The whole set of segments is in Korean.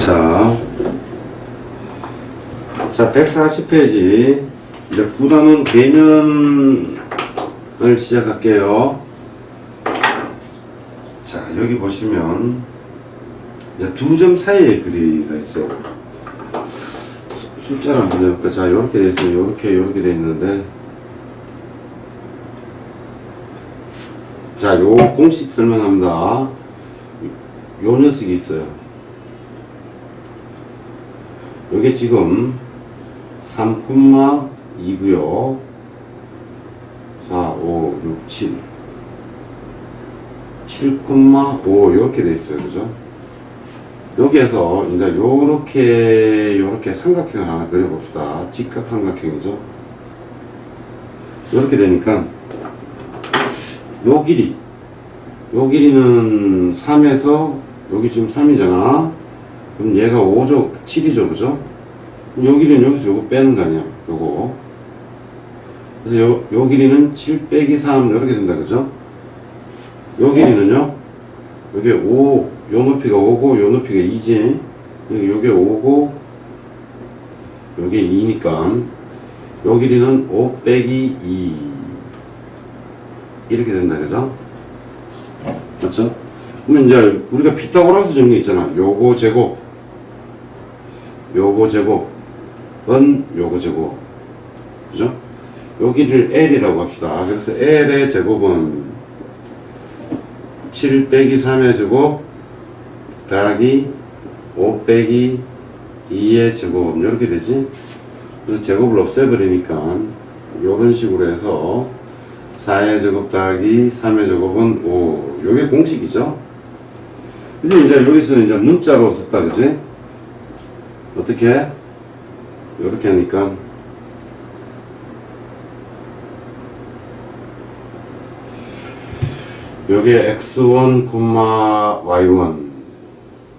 자, 140페이지. 이제 부담은 개념을 시작할게요. 자, 여기 보시면, 이제 두 점 사이에 그리가 있어요. 숫자를 한번 해볼까? 자, 요렇게 돼 있어요. 요렇게 돼 있는데. 자, 요 공식 설명합니다. 요 녀석이 있어요. 요게 지금 3,2고요. 4, 5, 6, 7. 7,5 이렇게 돼 있어요. 그죠? 여기에서 이제 요렇게 삼각형을 하나 그려봅시다. 직각 삼각형이죠. 요렇게 되니까 요 길이는 3에서 여기 지금 3이잖아. 그럼 얘가 5죠, 7이죠, 그죠? 요 길이는 여기서 요거 빼는 거 아니야, 요거. 그래서 요 길이는 7 빼기 3, 이렇게 된다, 그죠? 요 길이는요, 요게 5, 요 높이가 5고, 요 높이가 2지. 요게 5고, 요게 2니까, 요 길이는 5 빼기 2. 이렇게 된다, 그죠? 맞죠? 그러면 이제 우리가 피타고라스 정리 있잖아. 요거 제곱, 요거 제곱은 요거 제곱, 그죠? 요 길이를 L이라고 합시다. 그래서 L의 제곱은 7 빼기 3의 제곱 더하기 5 빼기 2의 제곱, 이렇게 되지? 그래서 제곱을 없애버리니까 요런 식으로 해서 4의 제곱 더하기 3의 제곱은 5. 요게 공식이죠? 그래서 이제 여기서는 이제 문자로 썼다, 그지? 어떻게? 요렇게 하니까 요게 x1, y1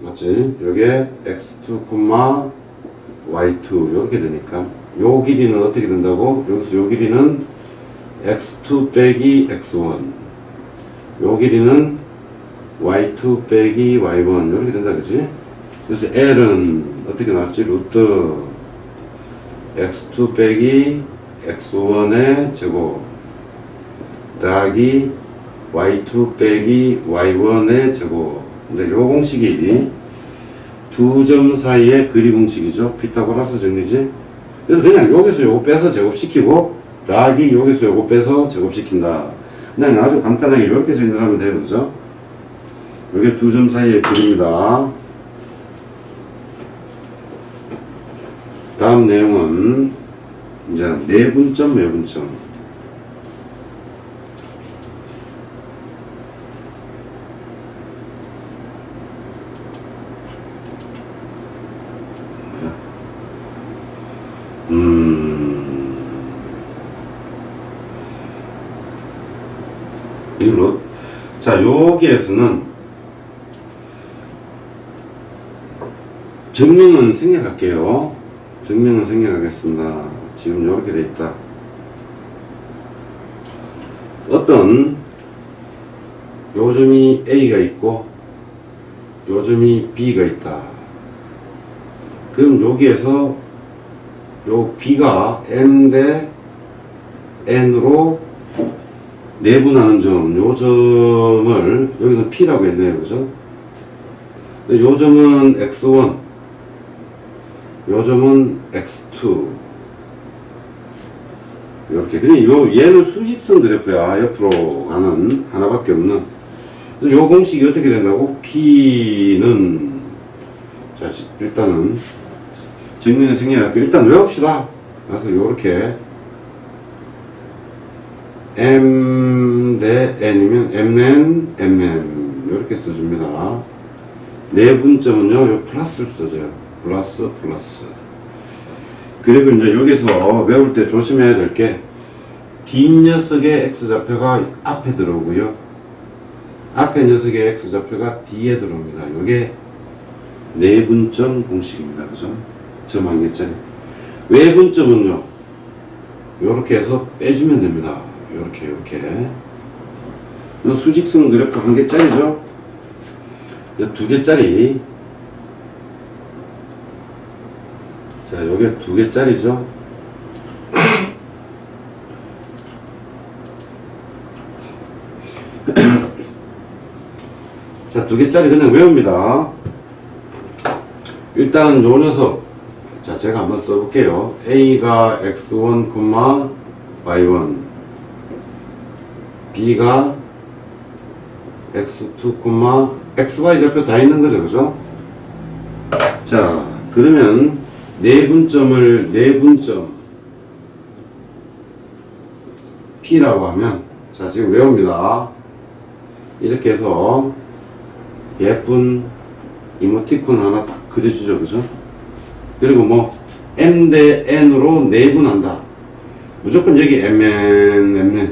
맞지? 요게 x2, y2 요렇게 되니까 요 길이는 어떻게 된다고? 여기서 요 길이는 x2 빼기 x1, 요 길이는 y2 빼기 y1 이렇게 된다, 그치? 그래서 L은 어떻게 나왔지? 루트 x2 빼기 x1의 제곱 더하기 y2 빼기 y1의 제곱. 이제 요 공식이 두 점 사이의 거리 공식이죠. 피타고라스 정리지. 그래서 그냥 여기서 요거 빼서 제곱시키고 더하기 여기서 요거 빼서 제곱시킨다. 그냥 아주 간단하게 이렇게 생각하면 돼요, 그죠? 이게 두 점 사이의 거리입니다. 다음 내용은 이제 내분점, 외분점. 이걸로 자, 여기에서는 정명은 생략할게요. 정명은 생략하겠습니다. 지금 이렇게 돼 있다. 어떤 요점이 A가 있고 요점이 B가 있다. 그럼 여기에서 요 B가 M 대 N으로 내분하는 점, 요 점을 여기서 P라고 했네요, 그죠? 요 점은 X1, 요 점은 X2. 이렇게. 그냥 얘는 수직선 그래프야. 옆으로 가는 하나밖에 없는. 그래서 요 공식이 어떻게 된다고? P는, 자, 일단은, 정면에 생략할게요. 일단 외웁시다. 그래서 요렇게, M 대 N이면 Mn, Mn. 요렇게 써줍니다. 내분점은요, 요 플러스를 써줘요. 플러스. 그리고 이제 여기서 외울 때 조심해야 될 게, 뒷녀석의 X좌표가 앞에 들어오고요. 앞에 녀석의 X좌표가 뒤에 들어옵니다. 요게 내분점 공식입니다. 그죠? 점 한 개짜리. 외분점은요, 요렇게 해서 빼주면 됩니다. 요렇게. 요 수직선 그래프 한 개짜리죠? 두 개짜리 자, 요게 2개짜리죠. 자, 2개짜리 그냥 외웁니다. 일단 요 녀석, 자, 제가 한번 써볼게요. A가 x1, y1, B가 x2, xy 좌표 다 있는 거죠, 그죠? 자, 그러면 내분점을 내분점 P라고 하면, 자, 지금 외웁니다. 이렇게 해서 예쁜 이모티콘 하나 딱 그려주죠, 그죠? 그리고 뭐 M 대 N으로 내분한다. 무조건 여기 MN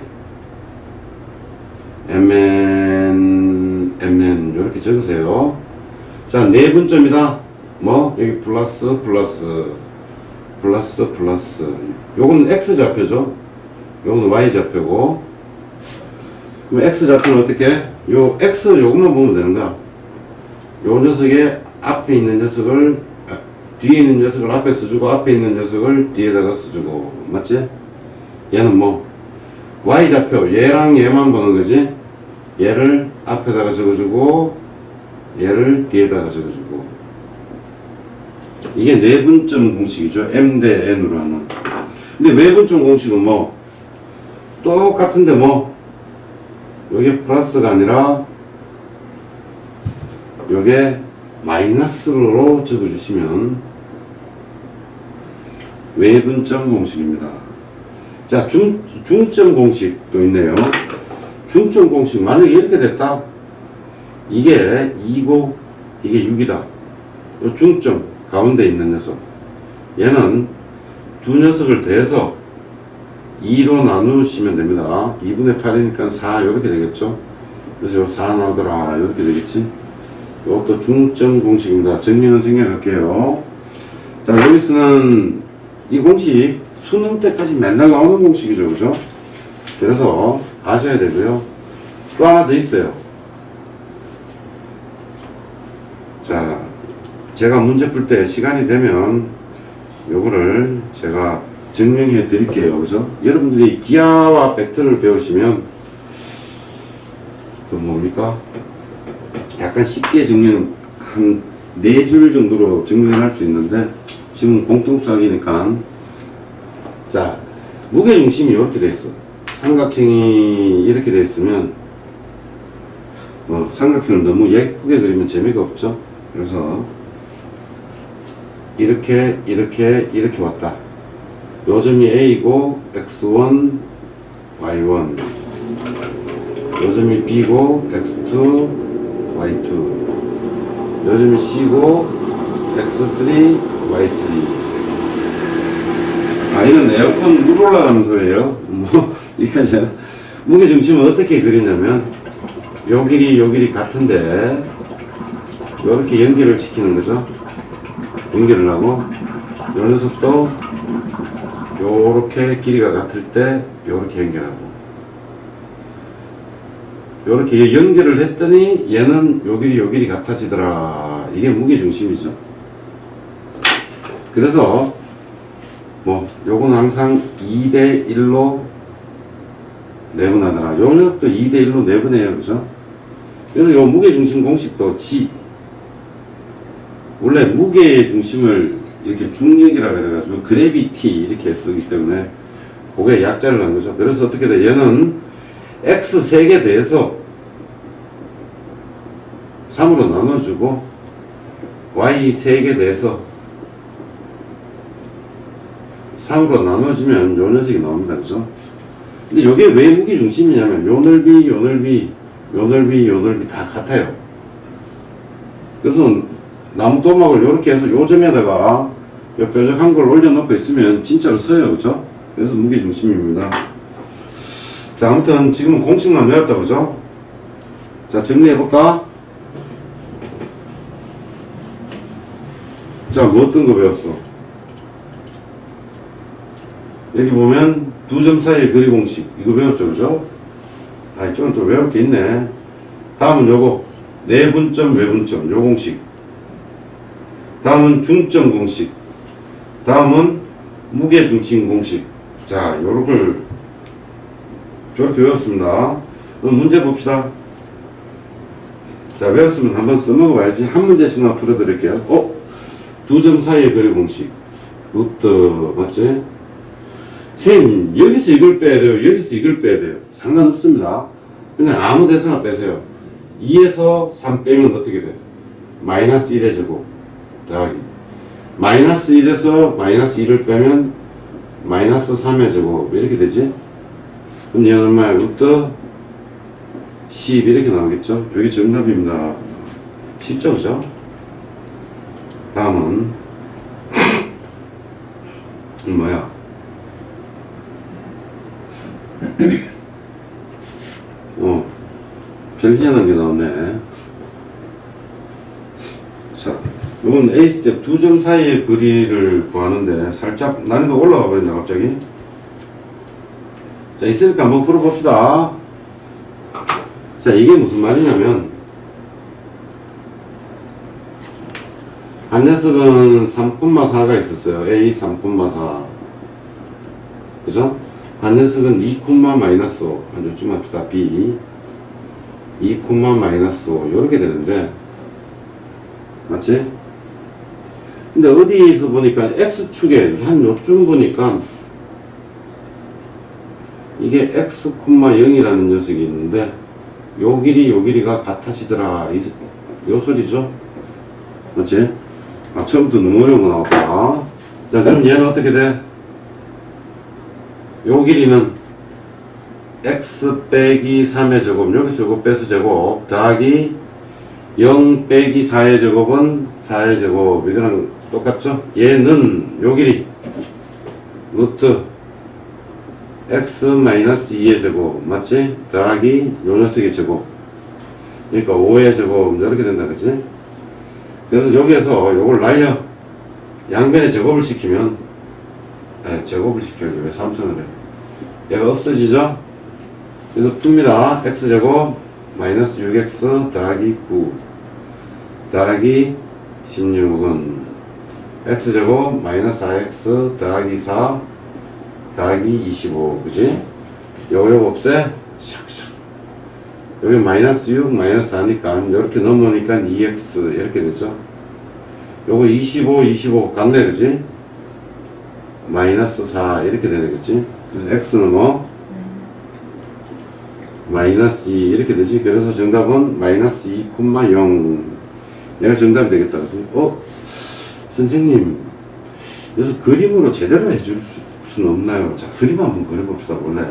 이렇게 적으세요. 자, 내분점이다. 뭐 여기 플러스 요거는 X 좌표죠. 요거는 Y 좌표고. 그럼 X 좌표는 어떻게? 요 X 요것만 보면 되는 거야. 요 녀석의 앞에 있는 녀석을 뒤에 있는 녀석을 앞에 써주고 앞에 있는 녀석을 뒤에다가 써주고. 맞지? 얘는 뭐 Y 좌표 얘랑 얘만 보는 거지. 얘를 앞에다가 적어주고 얘를 뒤에다가 적어주고. 이게 내분점 공식이죠. M 대 N으로 하는. 근데 외분점 공식은 뭐 똑같은데 뭐 요게 플러스가 아니라 요게 마이너스로 적어주시면 외분점 공식입니다. 자, 중점 공식도 있네요. 중점 공식 만약에 이렇게 됐다. 이게 2고 이게 6이다. 요 중점 가운데 있는 녀석, 얘는 두 녀석을 더해서 2로 나누시면 됩니다. 2분의 8이니까 4 이렇게 되겠죠. 그래서 요 4 나오더라 이렇게 되겠지. 이것도 중점 공식입니다. 정리는 생략할게요. 자, 여기서는 이 공식 수능 때까지 맨날 나오는 공식이죠, 그죠? 그래서 아셔야 되고요. 또 하나 더 있어요. 자, 제가 문제 풀 때 시간이 되면 요거를 제가 증명해 드릴게요, 그죠? 여러분들이 기하와 벡터를 배우시면 그 뭡니까? 약간 쉽게 증명, 한 4줄 정도로 증명할 수 있는데, 지금 공통수학이니까. 자, 무게중심이 이렇게 돼 있어. 삼각형이 이렇게 돼 있으면, 삼각형을 너무 예쁘게 그리면 재미가 없죠? 그래서, 이렇게 왔다. 요 점이 A고, X1, Y1. 요 점이 B고, X2, Y2. 요즘이 C고 X3, Y3. 아, 이건 에어컨 물 올라가는 소리예요. 이거 제가 무게중심은 어떻게 그리냐면 요 길이 같은데 요렇게 연결을 시키는 거죠. 연결을 하고 요 녀석도 요렇게 길이가 같을 때 요렇게 연결하고 요렇게 연결을 했더니 얘는 요 길이 같아지더라. 이게 무게중심이죠. 그래서 뭐 요거는 항상 2대 1로 내분하더라. 요 녀석도 2대 1로 내분해요, 그죠? 그래서 요 무게중심 공식도 G, 원래 무게중심을 이렇게 중력이라 그래가지고 그래비티 이렇게 쓰기 때문에 그게 약자를 한 거죠. 그래서 어떻게 돼? 얘는 X 3개 더해서 3으로 나눠주고 Y 3개 더해서 3으로 나눠주면 요 녀석이 나옵니다. 그죠? 근데 요게 왜 무게중심이냐면 요 넓이 다 같아요. 그래서 나무 도막을 요렇게 해서 요 점에다가 요 뾰족한 걸 올려놓고 있으면 진짜로 서요. 그죠? 그래서 무게중심입니다. 자, 아무튼 지금은 공식만 외웠다, 그죠? 자, 정리해볼까? 자, 뭐 어떤 거 배웠어? 여기 보면 두 점 사이의 거리 공식, 이거 배웠죠, 그죠? 아, 이쪽은 좀 외울 게 있네. 다음은 요거 내분점 외분점 요 공식. 다음은 중점 공식. 다음은 무게중심 공식. 자, 요걸 저렇게 외웠습니다. 그럼 문제 봅시다. 자, 외웠으면 한번 써먹어 봐야지. 한 문제씩만 풀어드릴게요. 두 점 사이의 거리 공식. 루트, 맞지? 쌤, 여기서 이걸 빼야 돼요. 여기서 이걸 빼야 돼요. 상관없습니다. 그냥 아무 데서나 빼세요. 2에서 3 빼면 어떻게 돼요? 마이너스 1의 제곱 더하기 마이너스 1에서 마이너스 1을 빼면 마이너스 3의 제곱 이렇게 되지? 그럼 얘는 얼마야? 루트 10 이렇게 나오겠죠? 여기 정답입니다. 쉽죠, 그죠? 다음은 뭐야? 별 희한한 게 나오네. 자, 이건 A스텝 두 점 사이의 거리를 구하는데 살짝 난이도 올라가 버린다 갑자기. 자, 있으니까 한번 풀어봅시다. 자, 이게 무슨 말이냐면 한 녀석은 3,4가 있었어요. A 3,4 그죠? 한 녀석은 2, 마이너스 5 한 요쯤 합시다. B 2, 마이너스 5 요렇게 되는데 맞지? 근데 어디에서 보니까 X축에 한 요쯤 보니까 이게 X, 0이라는 녀석이 있는데 요 길이가 같아지더라 요 소리죠? 맞지? 처음부터 너무 어려운 거 나왔다. 자, 그럼 얘는 어떻게 돼? 요 길이는 x 빼기 3의 제곱, 여기서 요거 빼서 제곱, 더하기 0 빼기 4의 제곱은 4의 제곱. 이거랑 똑같죠? 얘는 요 길이 루트 x 마이너스 2의 제곱, 맞지? 더하기 요 녀석의 제곱. 그러니까 5의 제곱, 이렇게 된다, 그치? 그래서 여기에서 요걸 날려 양변에 제곱을 시키면 제곱을 시켜야죠. 왜 3천을 해? 얘가 없어지죠? 그래서 풉니다. x제곱 마이너스 6x 더하기 9 더하기 16은 x제곱 마이너스 4x 더하기 4 더하기 25 그지? 요거 없애? 샥샥 여기 마이너스 6 마이너스 4니까 이렇게 넘으니까 2x 이렇게 되죠? 요거 25 같네 그지? 마이너스 4 이렇게 되네 그치? 그래서 x는 뭐? 마이너스 2 이렇게 되지? 그래서 정답은 마이너스 2,0 얘가 정답이 되겠다 그치? 선생님 그래서 그림으로 제대로 해줄 수는 없나요? 자, 그림 한번 그려봅시다 원래.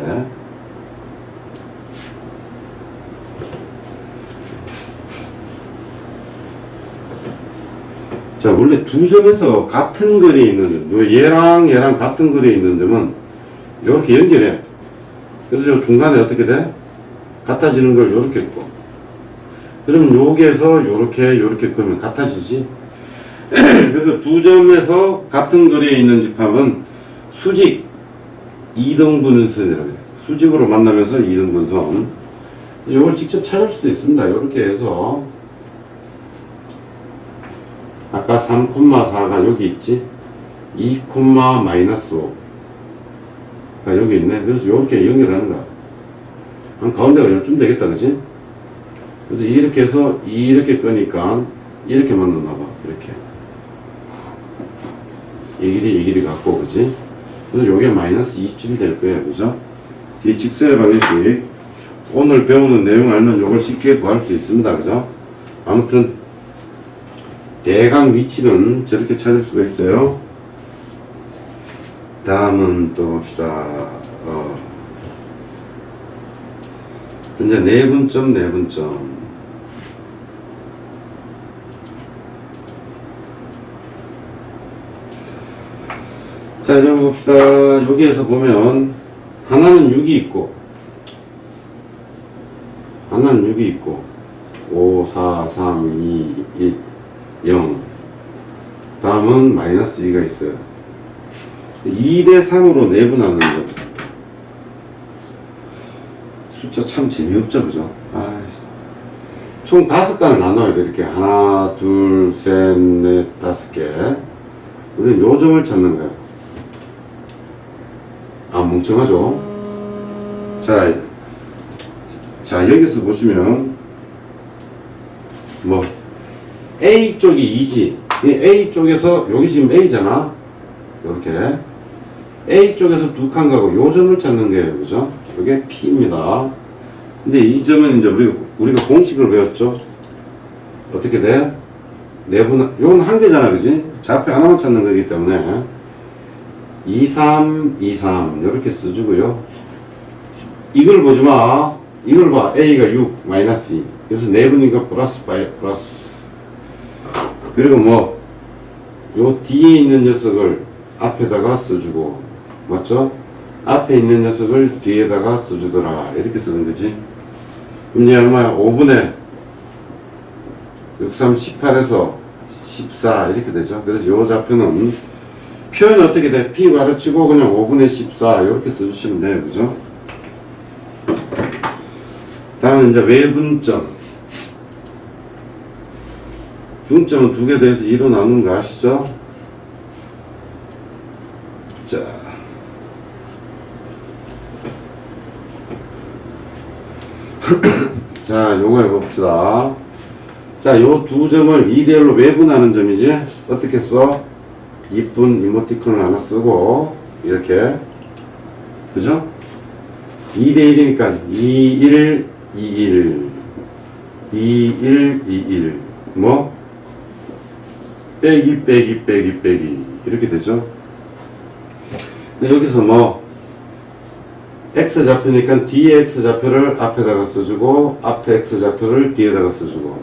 자, 원래 두 점에서 같은 거리에 있는 점, 얘랑 같은 거리에 있는 점은 이렇게 연결해. 그래서 요 중간에 어떻게 돼? 같아지는 걸 요렇게 했고. 그러면 여기에서 요렇게 끄면 같아지지? 그래서 두 점에서 같은 거리에 있는 집합은 수직 2등분선이라고 해요. 수직으로 만나면서 2등분선. 이걸 직접 찾을 수도 있습니다. 요렇게 해서 아까 3,4가 여기 있지? 2, 마이너스 5가 여기 있네. 그래서 이렇게 연결하는 거야. 한 가운데가 요쯤 되겠다, 그치? 그래서 이렇게 해서 이렇게 끄니까 이렇게 만났나 봐. 이렇게. 이 길이 같고, 그치? 그래서 요게 마이너스 2쯤 될 거야, 그죠? 이 직선의 방정식. 오늘 배우는 내용 알면 요걸 쉽게 구할 수 있습니다, 그죠? 아무튼 대강 위치는 저렇게 찾을 수가 있어요. 다음은 또 봅시다. 이제 내분점. 자, 이제 봅시다. 여기에서 보면 하나는 6이 있고 하나는 6이 있고 5, 4, 3, 2, 1 0 다음은 마이너스 2가 있어요. 2대 3으로 내분하는 거 숫자 참 재미없죠 그죠? 총 5간을 나눠야 돼. 이렇게 하나 둘 셋 넷 5개 우리는 요점을 찾는 거야. 아, 멍청하죠? 자, 여기서 보시면, 뭐, A 쪽이 2지. 이 A 쪽에서, 여기 지금 A잖아? 요렇게. A 쪽에서 두 칸 가고 요점을 찾는 거예요. 그죠? 이게 P입니다. 근데 이 점은 이제 우리가 공식을 배웠죠? 어떻게 돼? 내분, 요건 한 개잖아. 그지? 좌표 하나만 찾는 거기 때문에. 2, 3, 2, 3. 요렇게 써주고요. 이걸 보지 마. 이걸 봐. A가 6, 마이너스 2. 그래서 내분이니까 플러스 5, 플러스. 그리고 뭐, 요 뒤에 있는 녀석을 앞에다가 써주고. 맞죠? 앞에 있는 녀석을 뒤에다가 써주더라. 이렇게 쓰는 거지. 그럼 얘 얼마야? 5분의 6, 3, 18에서 14 이렇게 되죠. 그래서 요 좌표는 표현이 어떻게 돼? P 가르치고 그냥 5분의 14 이렇게 써주시면 돼요. 그죠? 다음은 이제 외분점. 중점은 두 개 더해서 2로 나누는 거 아시죠? 자, 요거 해봅시다. 자, 요 두 점을 2대1로 외분하는 점이지? 어떻게 써? 이쁜 이모티콘을 하나 쓰고, 이렇게. 그죠? 2대1이니까 2, 1, 2, 1. 2, 1, 2, 1. 뭐? 빼기, 빼기, 빼기, 빼기. 이렇게 되죠? 근데 여기서 뭐, X좌표니까 뒤에 X좌표를 앞에다가 써주고 앞에 X좌표를 뒤에다가 써주고.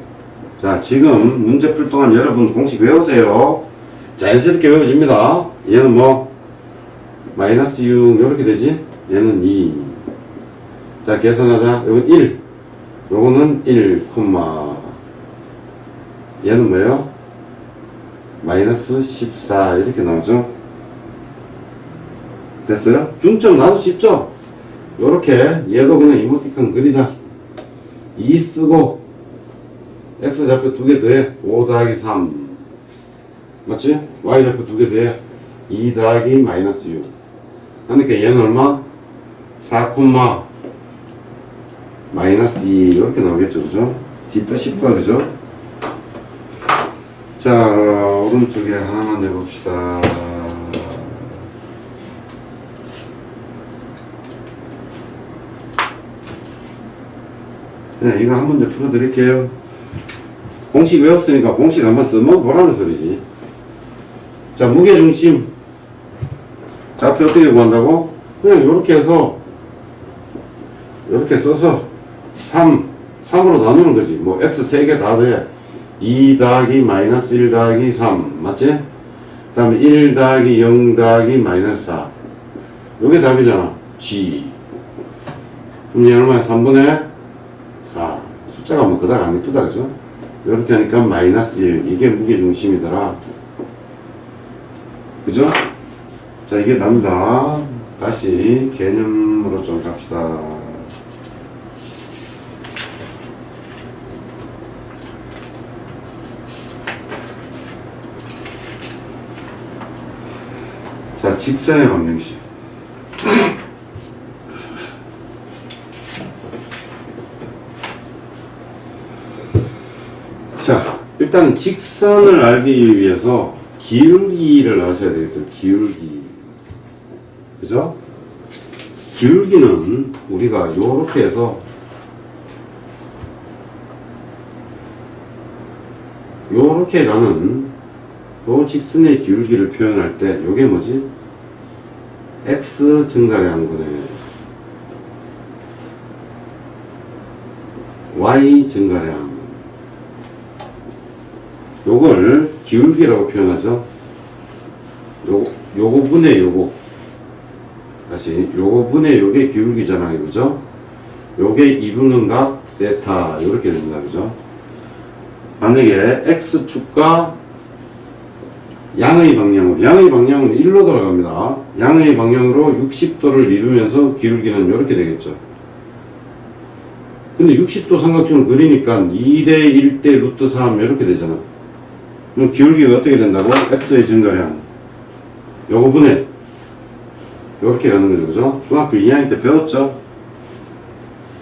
자, 지금 문제 풀 동안 여러분 공식 외우세요. 자연스럽게 외워집니다. 얘는 뭐 마이너스 6 이렇게 되지? 얘는 2. 자, 계산하자. 요건 1. 요거는 1, 얘는 뭐예요? 마이너스 14 이렇게 나오죠? 됐어요? 중점 나도 쉽죠? 요렇게 얘도 그냥 이모티콘 그리자. 2 쓰고 X좌표 두 개 더해 5 더하기 3 맞지? Y좌표 두 개 더해 2 더하기 마이너스 6 하니까 얘는 얼마? 4, 마이너스 2 이렇게 나오겠죠. 그죠? 뒷다 10과 그죠? 자, 오른쪽에 하나만 내봅시다. 네, 이거 한 문제 풀어드릴게요. 공식 외웠으니까 공식 한번 써보라는 소리지. 자, 무게중심. 좌표 어떻게 구한다고? 그냥 요렇게 해서, 요렇게 써서, 3으로 나누는 거지. 뭐, X 3개 다 돼. 2 더하기 마이너스 1 더하기 3. 맞지? 그 다음에 1 더하기 0 더하기 마이너스 4. 요게 답이잖아. G. 그럼 얘 얼마야? 3분의 4. 숫자가 뭐 그닥 안 예쁘다. 그죠? 이렇게 하니까 마이너스 1. 이게 무게중심이더라. 그죠? 자, 이게 답니다. 다시 개념으로 좀 갑시다. 자, 직선의 방정식. 자, 일단 직선을 알기 위해서 기울기를 아셔야 되겠죠. 기울기. 그죠? 기울기는 우리가 요렇게 해서 요렇게 가는 요 직선의 기울기를 표현할 때 요게 뭐지? X 증가량분의 Y 증가량. 요걸 기울기라고 표현하죠. 요거 분의 요거. 다시 요거 분의 요게 기울기잖아요. 그죠? 요게 이루는 각 세타 요렇게 됩니다. 그죠? 만약에 X축과 양의 방향은 1로 돌아갑니다. 양의 방향으로 60도를 이루면서 기울기는 요렇게 되겠죠. 근데 60도 삼각형을 그리니까 2대 1대 루트 3 이렇게 되잖아. 그럼 기울기가 어떻게 된다고? X의 증가량 요거 분해. 요렇게 가는 거죠. 그죠? 중학교 2학년 때 배웠죠?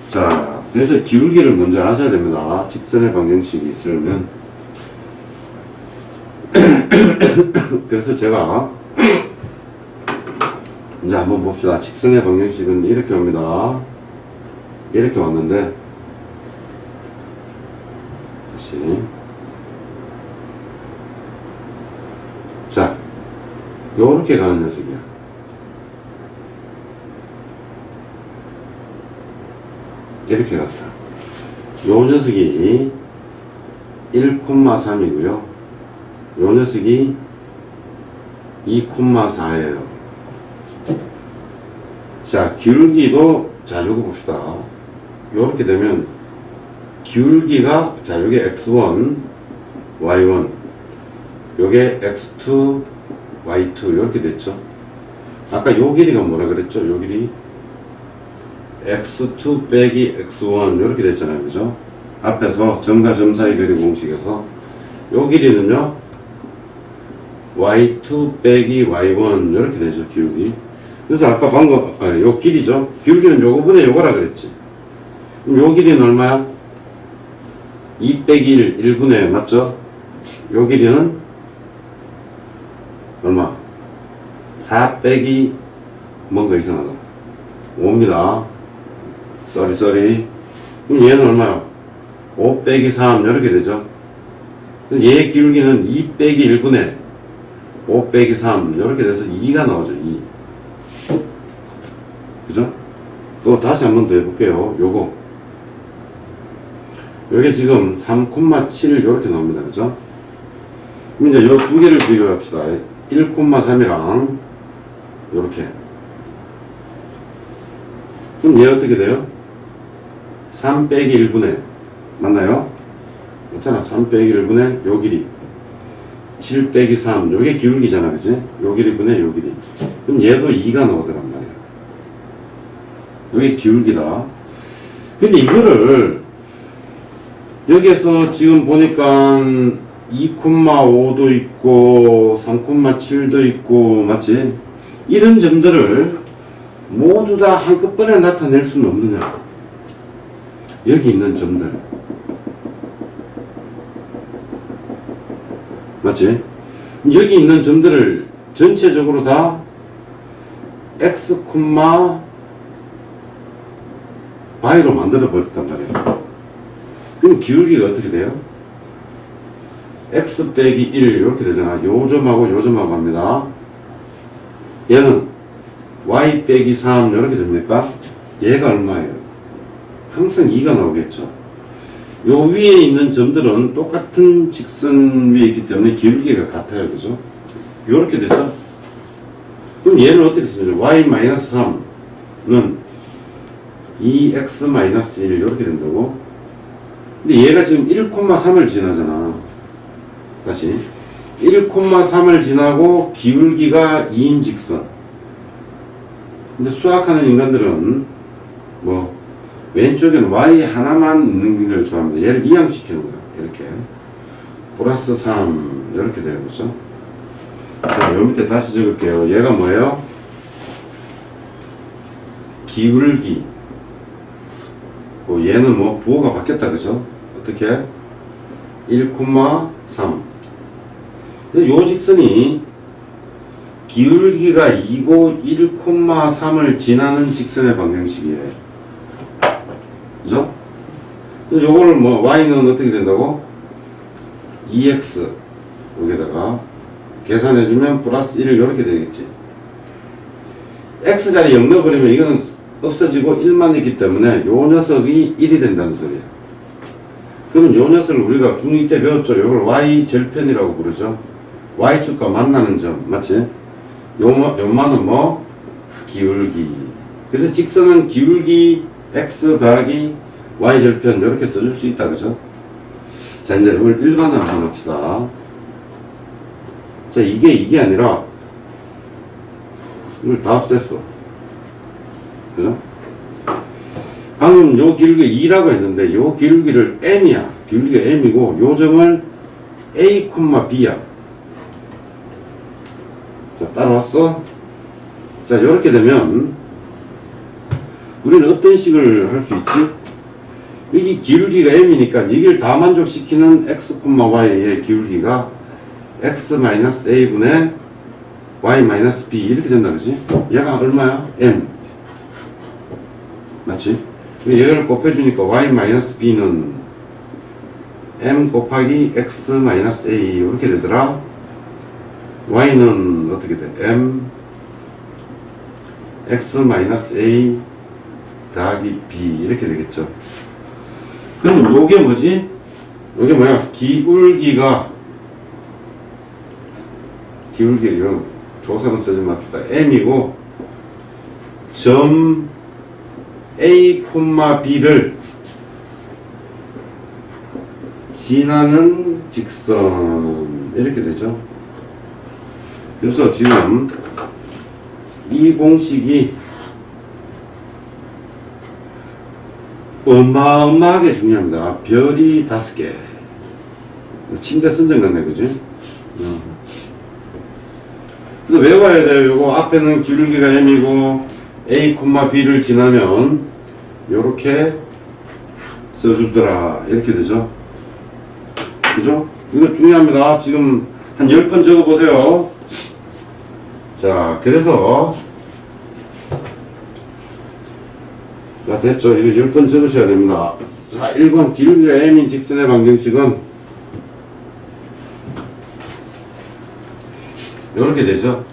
자, 그래서 기울기를 먼저 아셔야 됩니다. 직선의 방정식이 있으려면. 그래서 제가 이제 한번 봅시다. 직선의 방정식은 이렇게 옵니다. 이렇게 왔는데, 다시. 자, 요렇게 가는 녀석이야. 이렇게 갔다. 요 녀석이 1,3이고요. 요 녀석이 2,4예요. 자, 기울기도, 자, 요거 봅시다. 요렇게 되면, 기울기가, 자, 요게 x1, y1, 요게 x2, y2, 이렇게 됐죠. 아까 요 길이가 뭐라 그랬죠? 요 길이 x2 빼기 x1 이렇게 됐잖아요. 그죠? 앞에서 점과 점 사이 거리 공식에서 요 길이는요 y2 빼기 y1 이렇게 되죠. 기울기. 그래서 아까 방금 요 길이죠. 기울기는 요거분의 요거라 그랬지. 그럼 요 길이는 얼마야? 2 빼기 1 1분의 맞죠? 요 길이는 얼마? 4 빼기 뭔가 이상하다. 5입니다. 쏘리. 그럼 얘는 얼마요? 5 빼기 3 이렇게 되죠. 얘의 기울기는 2 빼기 1분의 5 빼기 3 이렇게 돼서 2가 나오죠. 2. 그죠? 또 다시 한 번 더 해볼게요. 요게 지금 3,7 이렇게 나옵니다. 그죠? 그럼 이제 요 두 개를 비교합시다. 1,3이랑 요렇게. 그럼 얘 어떻게 돼요? 3 빼기 1분의 맞나요? 맞잖아. 3 빼기 1분의 요 길이 7 빼기 3 요게 기울기잖아. 그치? 요 길이 분의 요 길이. 그럼 얘도 2가 나오더란 말이야. 요게 기울기다. 근데 이거를 여기에서 지금 보니까 2,5도 있고 3,7도 있고 맞지? 이런 점들을 모두 다 한꺼번에 나타낼 수는 없느냐? 여기 있는 점들 맞지? 여기 있는 점들을 전체적으로 다 x, y로 만들어 버렸단 말이에요. 그럼 기울기가 어떻게 돼요? x 빼기 1 이렇게 되잖아. 요 점하고 요 점하고 합니다. 얘는 y 빼기 3 이렇게 됩니까? 얘가 얼마예요? 항상 2가 나오겠죠. 요 위에 있는 점들은 똑같은 직선 위에 있기 때문에 기울기가 같아요. 그죠? 요렇게 되죠? 그럼 얘는 어떻게 쓰죠? y-3는 2x-1 이렇게 된다고? 근데 얘가 지금 1,3을 지나잖아. 다시 1,3을 지나고 기울기가 2인 직선. 근데 수학하는 인간들은 뭐 왼쪽에는 y 하나만 있는 걸 좋아합니다. 얘를 이항시키는 거야. 이렇게 플러스 3 이렇게 돼요. 그렇죠? 자, 요 밑에 다시 적을게요. 얘가 뭐예요? 기울기. 얘는 뭐 부호가 바뀌었다. 그죠? 어떻게? 1,3. 요 직선이 기울기가 2고 1,3을 지나는 직선의 방정식이에요. 그죠? 그래서 요거를 뭐 y는 어떻게 된다고? 2x 여기다가 계산해주면 플러스 1 이렇게 되겠지. x자리 0 넣어버리면 이거는 없어지고 1만 있기 때문에 요 녀석이 1이 된다는 소리야. 그러면 요 녀석을 우리가 중2 때 배웠죠. 요걸 y절편이라고 부르죠. y축과 만나는 점 맞지? 요만은 뭐? 기울기. 그래서 직선은 기울기 x 더하기 y절편 이렇게 써줄 수 있다. 그죠? 자, 이제 이걸 일반화 한번 합시다. 자, 이게 아니라 이걸 다 없앴어. 그죠? 방금 요 기울기 2라고 했는데 요 기울기를 m이야. 기울기가 m이고 요 점을 a, b야. 자, 따라왔어? 자, 이렇게 되면 우리는 어떤 식을 할 수 있지? 여기 기울기가 m이니까 여기를 다 만족시키는 x, y의 기울기가 x-a분의 y-b 이렇게 된다 그지? 얘가 얼마야? m 맞지? 얘를 곱해주니까 y-b는 m 곱하기 x-a 이렇게 되더라. y는 어떻게 돼? m x-a 더하기 b 이렇게 되겠죠. 그럼 요게 뭐지? 요게 뭐야? 기울기가 요 조사는 쓰지 맙시다. m이고 점 a, b를 지나는 직선 이렇게 되죠. 그래서 지금 이 공식이 어마어마하게 중요합니다. 별이 5개. 침대 선정 같네, 그지? 그래서 외워야 돼요. 요거 앞에는 기울기가 m이고 a, b를 지나면 요렇게 써주더라. 이렇게 되죠. 그죠? 이거 중요합니다. 지금 한 10번 적어보세요. 자, 그래서 자, 됐죠? 이거 10번 적으셔야 됩니다. 자, 1번 기울기가 m인 직선의 방정식은 이렇게 되죠.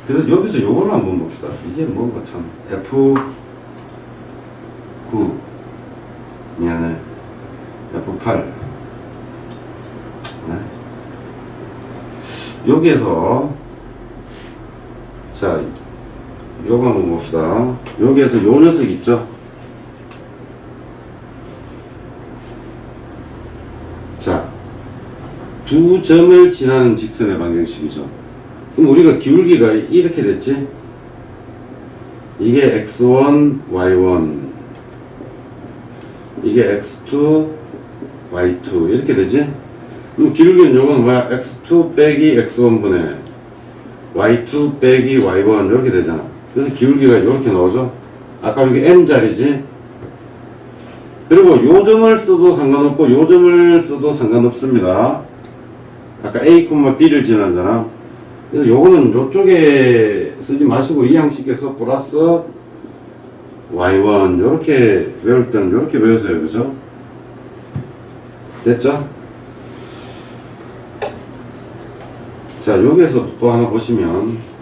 그래서 여기서 요걸 한번 봅시다. 이게 뭔가 참 F9 미안해 F8 네. 여기에서 자 요거 한번 봅시다. 여기에서 요 녀석 있죠. 자, 두 점을 지나는 직선의 방정식이죠. 그럼 우리가 기울기가 이렇게 됐지? 이게 x1, y1 이게 x2, y2 이렇게 되지? 그럼 기울기는 요거는 뭐야? x2 빼기 x1분의 y2 빼기 y1 이렇게 되잖아. 그래서 기울기가 이렇게 나오죠? 아까 여기 m자리지? 그리고 요 점을 써도 상관없고 요 점을 써도 상관없습니다. 아까 a, b를 지나잖아. 그래서 요거는 요쪽에 쓰지 마시고 이 양식에서 플러스 y1 요렇게 외울 때는 요렇게 외우세요. 그죠? 됐죠? 자, 여기에서 또 하나 보시면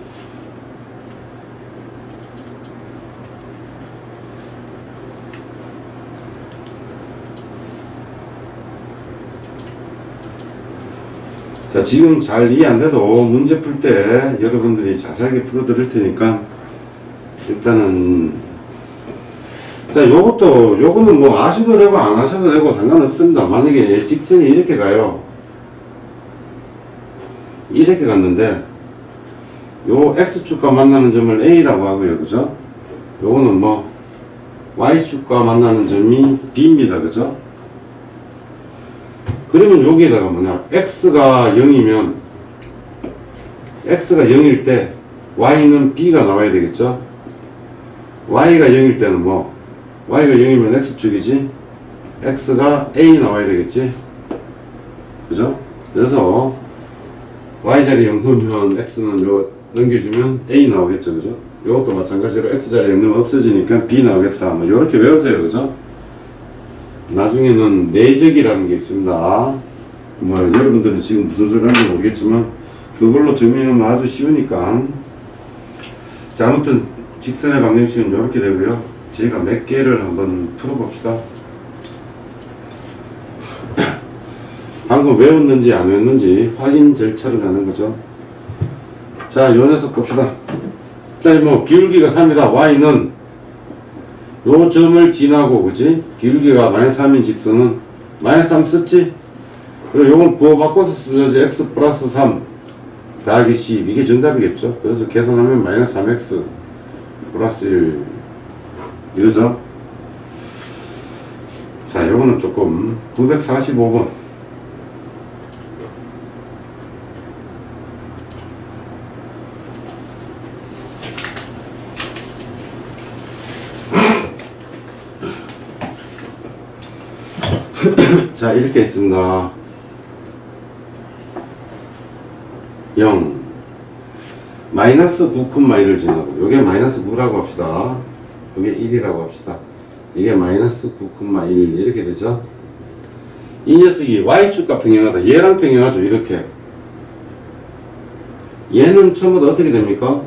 자, 지금 잘 이해 안 돼도 문제 풀 때 여러분들이 자세하게 풀어 드릴 테니까 일단은 자, 요거는 뭐 아셔도 되고 안 하셔도 되고 상관없습니다. 만약에 직선이 이렇게 가요. 이렇게 갔는데 요 X축과 만나는 점을 A라고 하고요. 그죠? 요거는 뭐 Y축과 만나는 점이 B입니다. 그죠? 그러면 여기에다가 뭐냐, x가 0이면 x가 0일 때 y는 b가 나와야 되겠죠. y가 0일 때는 뭐 y가 0이면 x축이지, x가 a 나와야 되겠지. 그죠? 그래서 y자리 0 넣으면 x는 요 넘겨주면 a 나오겠죠. 그죠? 요것도 마찬가지로 x자리 0 넣으면 없어지니까 b 나오겠다. 뭐 요렇게 외우세요. 그죠? 나중에는 내적이라는 게 있습니다. 뭐 여러분들은 지금 무슨 소리 하는지 모르겠지만 그걸로 정리하면 아주 쉬우니까. 자, 아무튼 직선의 방정식은 이렇게 되고요. 제가 몇 개를 한번 풀어봅시다. 방금 외웠는지 안 외웠는지 확인 절차를 하는 거죠. 자, 요 녀석 봅시다. 일단 뭐 기울기가 3이다. y는 요 점을 지나고, 그치? 기울기가 -3인 직선은 -3 썼지? 그리고 요건 부호 바꿔서 쓰죠. x 플러스 3 더하기 10. 이게 정답이겠죠? 그래서 계산하면 -3x 플러스 1 이러죠? 자, 요거는 조금 945번. 자, 이렇게 있습니다. 0 마이너스 9,1을 지나고 요게 마이너스 9라고 합시다. 요게 1이라고 합시다. 이게 마이너스 9,1 이렇게 되죠. 이 녀석이 y축과 평행하다. 얘랑 평행하죠. 이렇게 얘는 처음부터 어떻게 됩니까?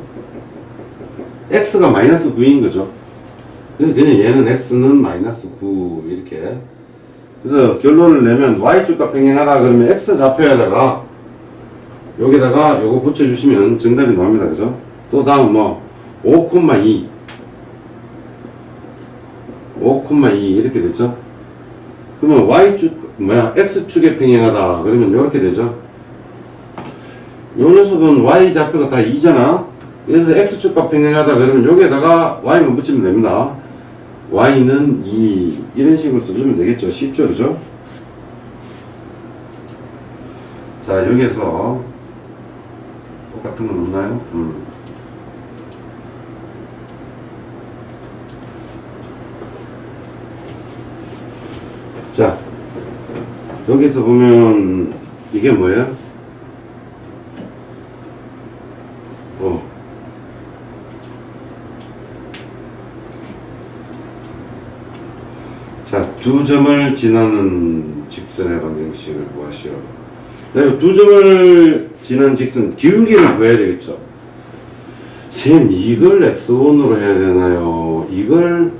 x가 마이너스 9인 거죠. 그래서 그냥 얘는 x는 마이너스 9 이렇게. 그래서 결론을 내면 y축과 평행하다 그러면 x 좌표에다가 여기다가 요거 붙여주시면 정답이 나옵니다. 그죠? 또 다음 뭐 5,2 이렇게 됐죠? 그러면 y축 x축에 평행하다 그러면 이렇게 되죠? 요 녀석은 y 좌표가 다 2잖아. 그래서 x축과 평행하다 그러면 여기에다가 y만 붙이면 됩니다. y는 2 이런 식으로 써주면 되겠죠. 쉽죠? 그죠? 자, 여기에서 똑같은 건 없나요? 자, 여기서 보면 이게 뭐예요? 자, 두 점을 지나는 직선의 방정식을 구하시오. 두 점을 지나는 직선 기울기를 구해야 되겠죠. 쌤, 이걸 x1으로 해야 되나요? 이걸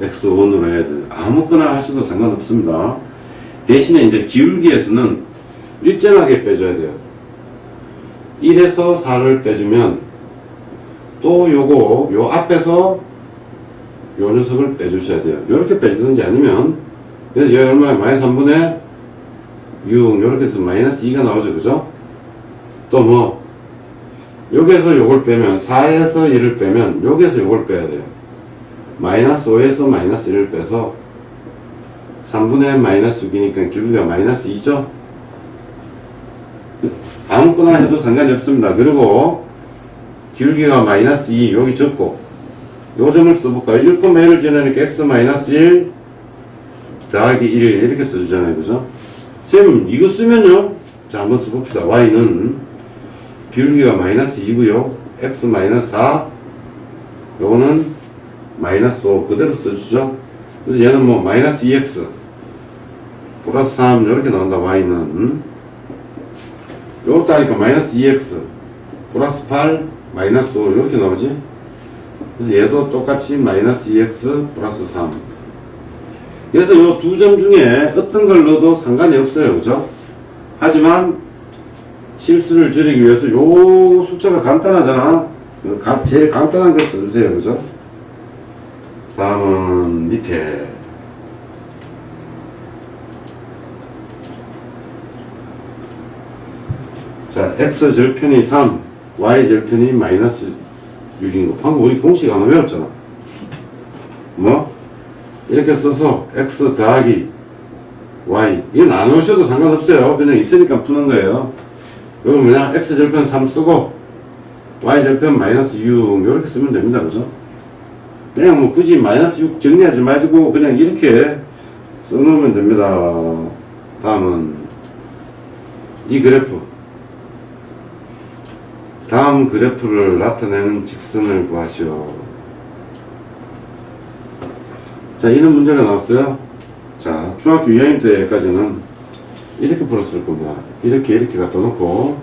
x1으로 해야 되나요? 아무거나 하셔도 상관없습니다. 대신에 이제 기울기에서는 일정하게 빼줘야 돼요. 1에서 4를 빼주면 또 요거 요 앞에서 요 녀석을 빼주셔야 돼요. 요렇게 빼주든지 아니면 그래서 여기 얼마에 마이너스 3분의 6 요렇게 해서 마이너스 2가 나오죠. 그죠? 또 뭐 여기에서 요걸 빼면 4에서 1을 빼면 여기에서 요걸 빼야 돼요. 마이너스 5에서 마이너스 1을 빼서 3분의 마이너스 6이니까 기울기가 마이너스 2죠? 아무거나 해도 상관이 없습니다. 그리고 기울기가 마이너스 2 여기 적고 요 점을 써볼까요? 1,1을 지나니까 x 마이너스 1 더하기 1 이렇게 써주잖아요. 그죠? 쌤, 이거 쓰면요. 자, 한번 써봅시다. y는 기울기가 마이너스 2고요. x 마이너스 4 요거는 마이너스 5 그대로 써주죠. 그래서 얘는 뭐 마이너스 2x 플러스 3 이렇게 나온다. y는 요것도 하니까 마이너스 2x 플러스 8 마이너스 5 이렇게 나오지. 그래서 얘도 똑같이 마이너스 2x 플러스 3. 그래서 요 두 점 중에 어떤 걸 넣어도 상관이 없어요. 그죠? 하지만 실수를 줄이기 위해서 요 숫자가 간단하잖아. 제일 간단한 걸 써주세요. 그죠? 다음은 밑에 자, x 절편이 3 y 절편이 마이너스 6인 거. 방금 우리 공식 하나 외웠잖아. 뭐? 이렇게 써서 x 더하기 y. 이거 나누셔도 상관없어요. 그냥 있으니까 푸는 거예요. 여기 뭐냐? x 절편 3 쓰고 y 절편 마이너스 6 이렇게 쓰면 됩니다. 그죠? 그냥 뭐 굳이 마이너스 6 정리하지 마시고 그냥 이렇게 써놓으면 됩니다. 다음은 이 그래프. 다음 그래프를 나타내는 직선을 구하시오. 자, 이런 문제가 나왔어요. 자, 중학교 2학년 때까지는 이렇게 풀었을 겁니다. 이렇게 갖다 놓고,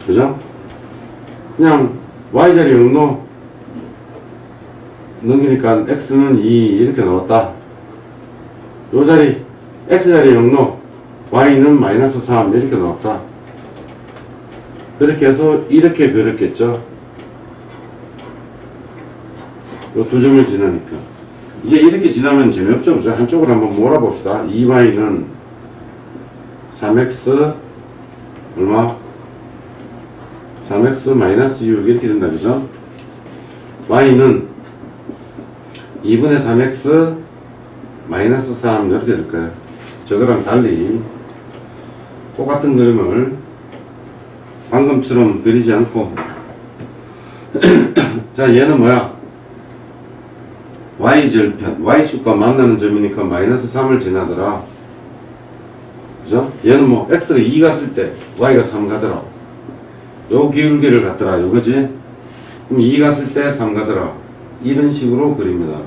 그죠? 그냥 y자리 0 넘기니까 x는 2 이렇게 나왔다. 요 자리 x자리 0 y는 마이너스 3 이렇게 나왔다. 그렇게 해서 이렇게 그렸겠죠. 요 두 점을 지나니까. 이제 이렇게 지나면 재미없죠. 그죠? 한쪽으로 한번 몰아봅시다. 2y는 3x 얼마? 3x 마이너스 6 이렇게 된다. 그죠? y는 2분의 3x 마이너스 3 이렇게 될 거예요. 저거랑 달리 똑같은 그림을 방금처럼 그리지 않고 자, 얘는 뭐야? y절편, y축과 만나는 점이니까 마이너스 3을 지나더라. 그죠? 얘는 뭐 x가 2 갔을 때 y가 3 가더라. 요 기울기를 갖더라. 요거지? 그럼 2 갔을 때 3 가더라. 이런 식으로 그립니다.